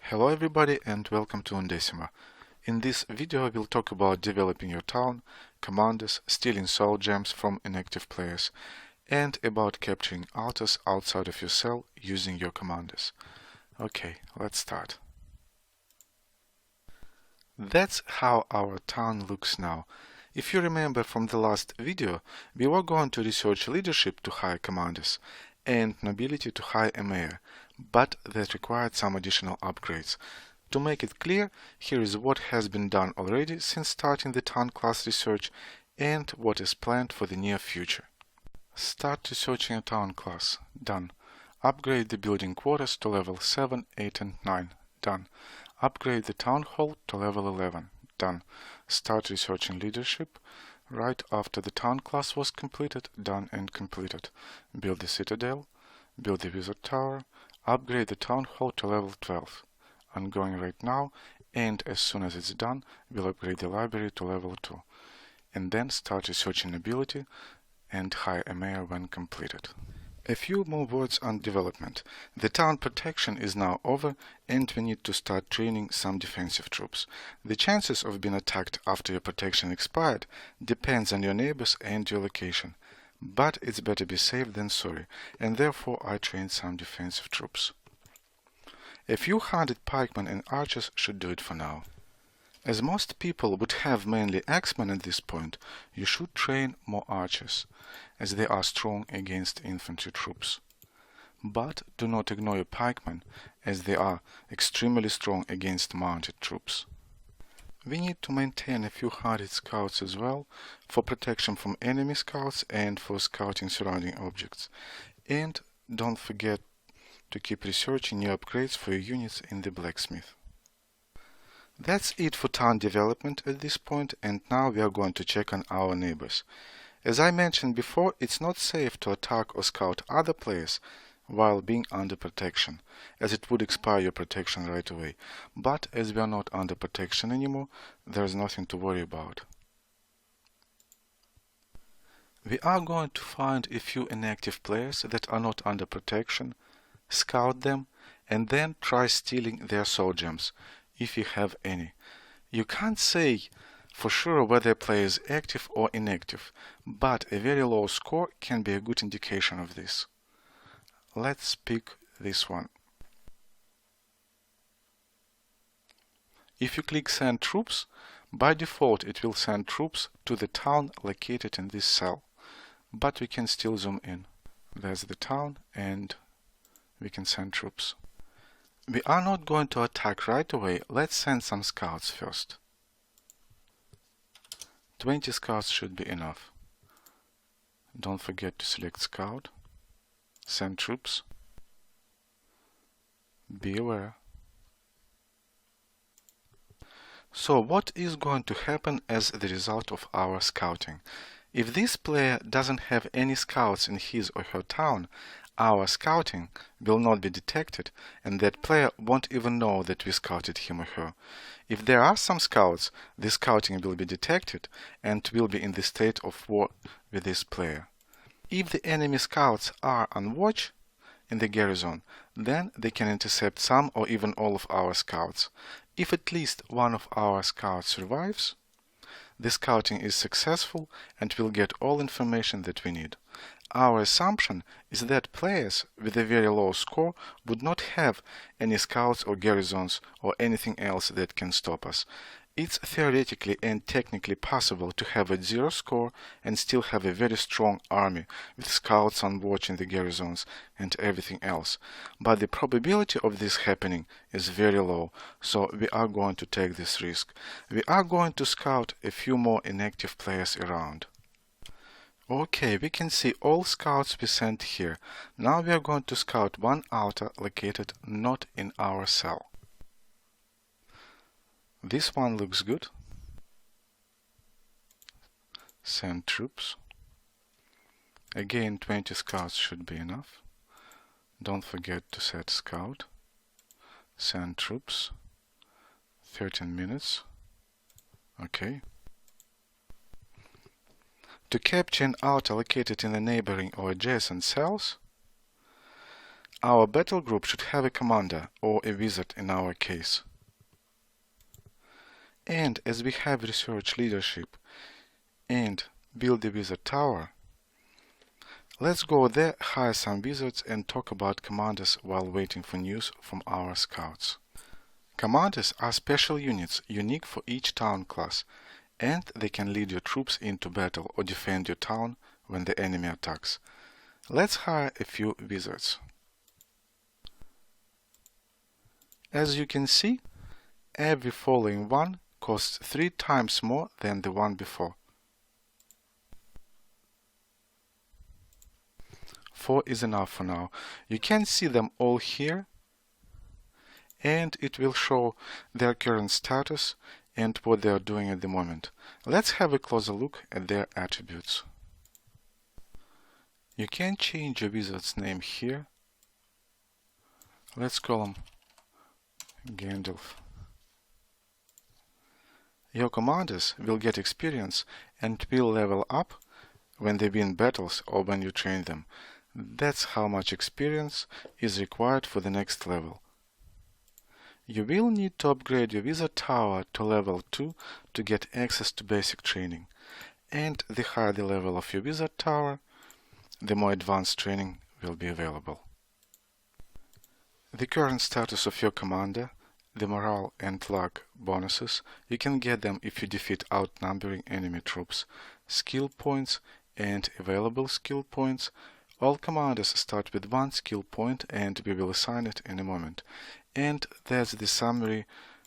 Hello everybody and welcome to Undecima. In this video we'll talk about developing your town, commanders, stealing soul gems from inactive players, and about capturing altars outside of your cell using your commanders. Okay, let's start. That's how our town looks now. If you remember from the last video, we were going to research leadership to hire commanders and nobility to hire a mayor, but that required some additional upgrades. To make it clear, here is what has been done already since starting the town class research and what is planned for the near future. Start researching a town class. Done. Upgrade the building quarters to level 7, 8 and 9. Done. Upgrade the town hall to level 11. Done. Start researching leadership. Right after the town class was completed. Done and completed. Build the citadel. Build the wizard tower. Upgrade the town hall to level 12. I'm going right now, and as soon as it's done, we'll upgrade the library to level 2. And then start researching nobility and hire a mayor when completed. A few more words on development. The town protection is now over and we need to start training some defensive troops. The chances of being attacked after your protection expired depends on your neighbors and your location. But it's better be safe than sorry, and therefore I trained some defensive troops. A few hundred pikemen and archers should do it for now. As most people would have mainly axemen at this point, you should train more archers, as they are strong against infantry troops. But do not ignore your pikemen, as they are extremely strong against mounted troops. We need to maintain a few hundred scouts as well, for protection from enemy scouts and for scouting surrounding objects. And don't forget to keep researching new upgrades for your units in the blacksmith. That's it for town development at this point, and now we are going to check on our neighbors. As I mentioned before, it's not safe to attack or scout other players while being under protection, as it would expire your protection right away. But as we are not under protection anymore, there's nothing to worry about. We are going to find a few inactive players that are not under protection, scout them, and then try stealing their soul gems, if you have any. You can't say for sure whether a player is active or inactive, but a very low score can be a good indication of this. Let's pick this one. If you click Send Troops, by default it will send troops to the town located in this cell, but we can still zoom in. There's the town and we can send troops. We are not going to attack right away. Let's send some scouts first. 20 scouts should be enough. Don't forget to select scout. Send troops. Be aware. So what is going to happen as the result of our scouting? If this player doesn't have any scouts in his or her town, our scouting will not be detected and that player won't even know that we scouted him or her. If there are some scouts, the scouting will be detected and will be in the state of war with this player. If the enemy scouts are on watch in the garrison, then they can intercept some or even all of our scouts. If at least one of our scouts survives, the scouting is successful and we'll get all information that we need. Our assumption is that players with a very low score would not have any scouts or garrisons or anything else that can stop us. It's theoretically and technically possible to have a 0 score and still have a very strong army with scouts on watch in the garrisons and everything else. But the probability of this happening is very low, so we are going to take this risk. We are going to scout a few more inactive players around. Okay, we can see all scouts we sent here. Now we are going to scout one altar located not in our cell. This one looks good. Send troops. Again, 20 scouts should be enough. Don't forget to set scout. Send troops. 13 minutes. Okay. To capture an altar located in the neighboring or adjacent cells, Our battle group should have a commander, or a wizard in our case. And as we have research leadership and build a wizard tower, let's go there, hire some wizards and talk about commanders while waiting for news from our scouts. Commanders are special units unique for each town class, and they can lead your troops into battle or defend your town when the enemy attacks. Let's hire a few wizards. As you can see, every following one costs 3 times more than the one before. 4 is enough for now. You can see them all here, and it will show their current status and what they are doing at the moment. Let's have a closer look at their attributes. You can change your wizard's name here. Let's call him Gandalf. Your commanders will get experience and will level up when they win battles or when you train them. That's how much experience is required for the next level. You will need to upgrade your wizard tower to level 2 to get access to basic training. And the higher the level of your wizard tower, the more advanced training will be available. The current status of your commander, the morale and luck bonuses, you can get them if you defeat outnumbering enemy troops, skill points and available skill points. All commanders start with 1 skill point and we will assign it in a moment. And that's the summary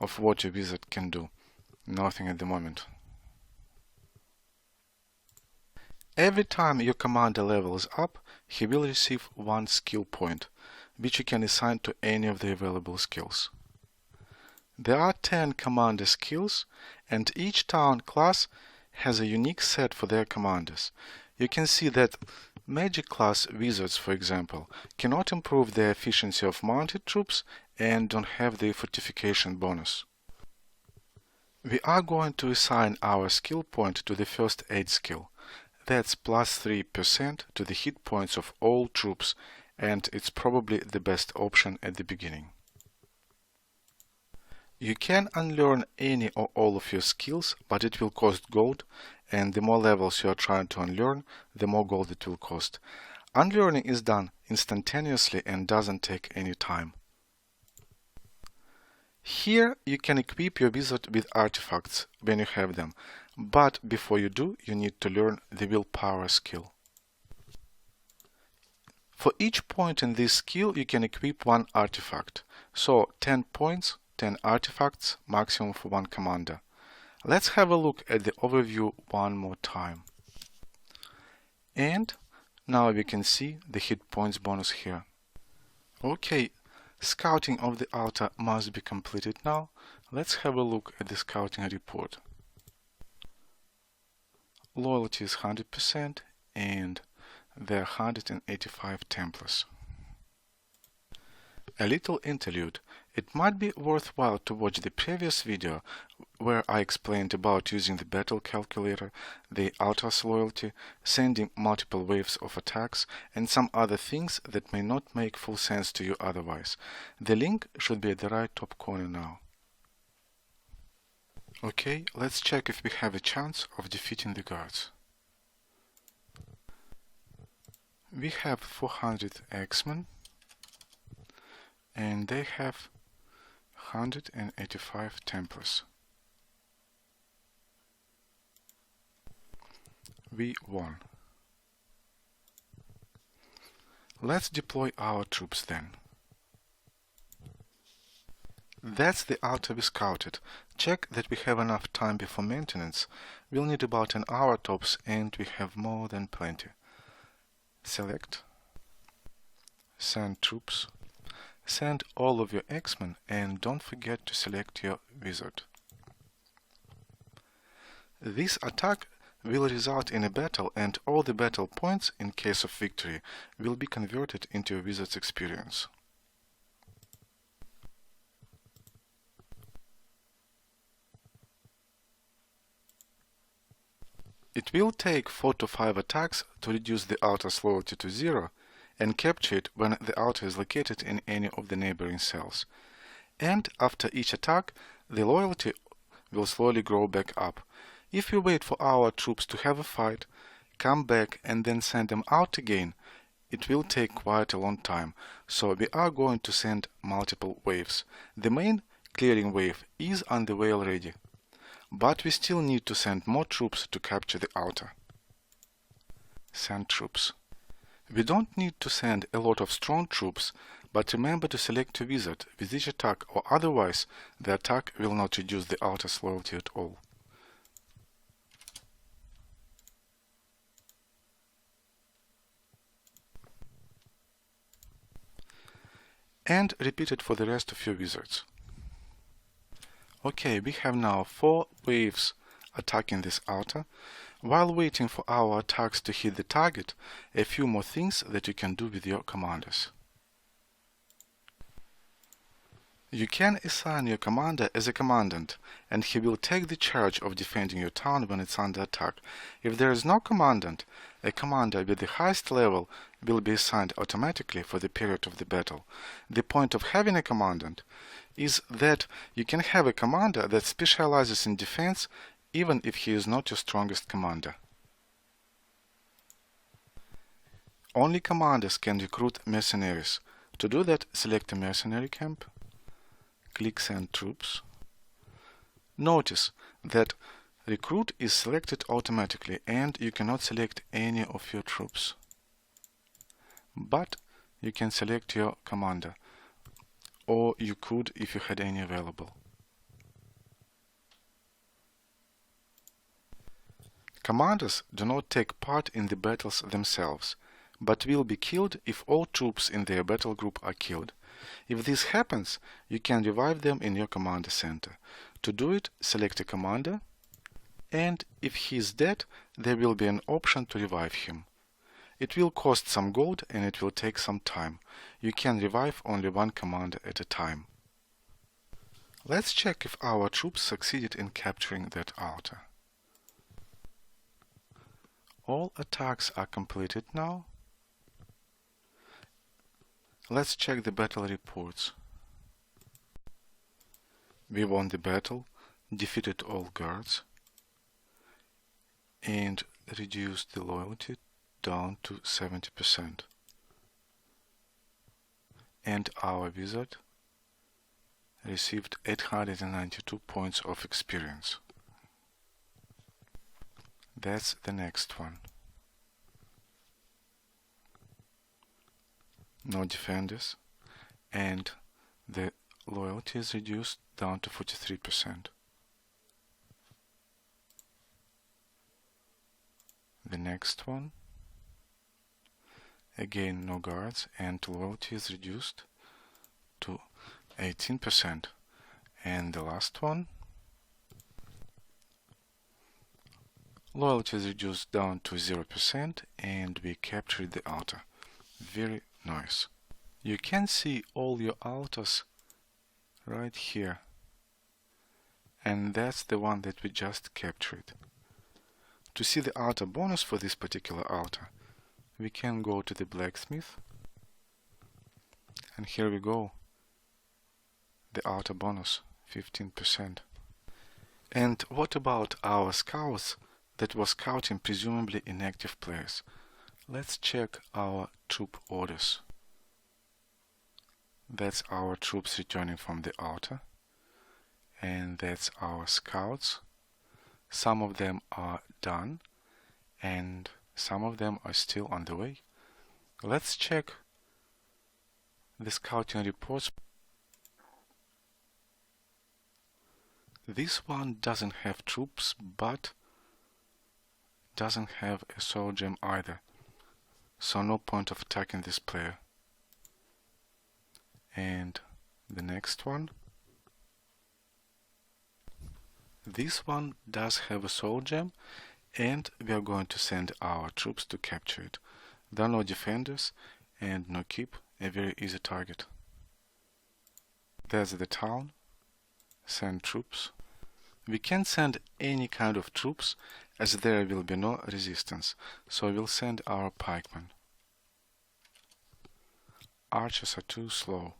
of what your wizard can do. Nothing at the moment. Every time your commander levels up, he will receive 1 skill point, which you can assign to any of the available skills. There are 10 commander skills, and each town class has a unique set for their commanders. You can see that magic class wizards, for example, cannot improve the efficiency of mounted troops and don't have the fortification bonus. We are going to assign our skill point to the first aid skill. That's plus 3% to the hit points of all troops, and it's probably the best option at the beginning. You can unlearn any or all of your skills, but it will cost gold, and the more levels you are trying to unlearn, the more gold it will cost. Unlearning is done instantaneously and doesn't take any time. Here you can equip your wizard with artifacts when you have them, but before you do, you need to learn the willpower skill. For each point in this skill, you can equip 1 artifact. So 10 points, 10 artifacts, maximum for 1 commander. Let's have a look at the overview one more time. And now we can see the hit points bonus here. Okay, scouting of the altar must be completed now. Let's have a look at the scouting report. Loyalty is 100% and there are 185 Templars. A little interlude. It might be worthwhile to watch the previous video where I explained about using the battle calculator, the Altar's loyalty, sending multiple waves of attacks, and some other things that may not make full sense to you otherwise. The link should be at the right top corner now. Okay, let's check if we have a chance of defeating the guards. We have 400 X-Men and they have 185 Templars. We won. Let's deploy our troops then. That's the altar we scouted. Check that we have enough time before maintenance. We'll need about an hour tops and we have more than plenty. Select. Send troops. Send all of your X-Men and don't forget to select your wizard. This attack will result in a battle and all the battle points in case of victory will be converted into your wizard's experience. It will take 4 to 5 attacks to reduce the altar's loyalty to 0, and capture it when the outer is located in any of the neighboring cells. And after each attack, the loyalty will slowly grow back up. If we wait for our troops to have a fight, come back and then send them out again, it will take quite a long time, so we are going to send multiple waves. The main clearing wave is on the way already, but we still need to send more troops to capture the outer. Send troops. We don't need to send a lot of strong troops, but remember to select a wizard with each attack, or otherwise the attack will not reduce the outer's loyalty at all. And repeat it for the rest of your wizards. Okay, we have now 4 waves attacking this outer. While waiting for our attacks to hit the target, a few more things that you can do with your commanders. You can assign your commander as a commandant, and he will take the charge of defending your town when it's under attack. If there is no commandant, a commander with the highest level will be assigned automatically for the period of the battle. The point of having a commandant is that you can have a commander that specializes in defense even if he is not your strongest commander. Only commanders can recruit mercenaries. To do that, select a mercenary camp. Click Send Troops. Notice that Recruit is selected automatically and you cannot select any of your troops. But you can select your commander, or you could if you had any available. Commanders do not take part in the battles themselves, but will be killed if all troops in their battle group are killed. If this happens, you can revive them in your commander center. To do it, select a commander, and if he is dead, there will be an option to revive him. It will cost some gold and it will take some time. You can revive only one commander at a time. Let's check if our troops succeeded in capturing that outer. All attacks are completed now. Let's check the battle reports. We won the battle, defeated all guards, and reduced the loyalty down to 70%. And our wizard received 892 points of experience. That's the next one. No defenders, and the loyalty is reduced down to 43%. The next one, again no guards, and loyalty is reduced to 18%. And the last one, loyalty is reduced down to 0%, and we captured the outer. Very nice. You can see all your altars right here, and that's the one that we just captured. To see the altar bonus for this particular altar, we can go to the blacksmith, and here we go, the altar bonus, 15%. And what about our scouts that was scouting presumably inactive players? Let's check our troop orders. That's our troops returning from the altar, and that's our scouts. Some of them are done, and some of them are still on the way. Let's check the scouting reports. This one doesn't have troops, but doesn't have a soul gem either, so no point of attacking this player. And the next one, this one does have a soul gem, and we are going to send our troops to capture it. There are no defenders and no keep, a very easy target. There's the town. Send troops. We can send any kind of troops as there will be no resistance, so we'll send our pikemen. archers are too slow.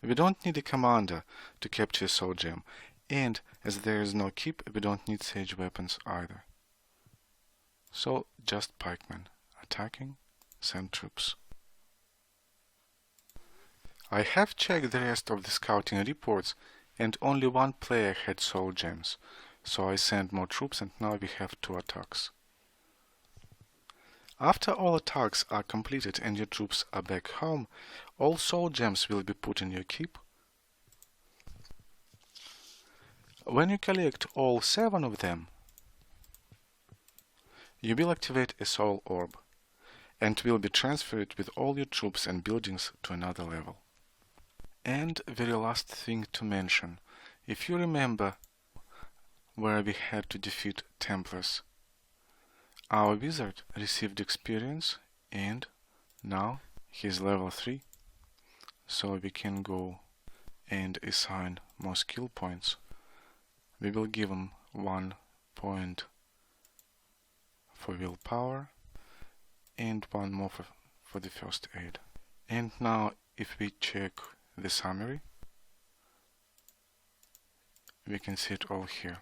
We don't need a commander to capture a soul gem, and as there is no keep, we don't need sage weapons either. So just pikemen, attacking, send troops. I have checked the rest of the scouting reports, and only one player had soul gems, so I sent more troops and now we have 2 attacks. After all attacks are completed and your troops are back home, all soul gems will be put in your keep. When you collect all 7 of them, you will activate a soul orb, and will be transferred with all your troops and buildings to another level. And very last thing to mention, if you remember where we had to defeat Templars, our wizard received experience and now he's level 3, so we can go and assign more skill points. We will give him 1 point for willpower and 1 more for the first aid. And now if we check the summary, we can see it all here.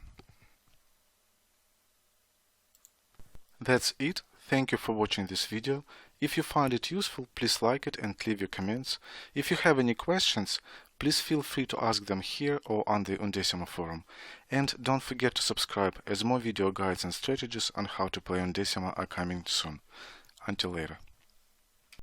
That's it. Thank you for watching this video. If you find it useful, please like it and leave your comments. If you have any questions, please feel free to ask them here or on the Undecima Forum. And don't forget to subscribe, as more video guides and strategies on how to play Undecima are coming soon. Until later.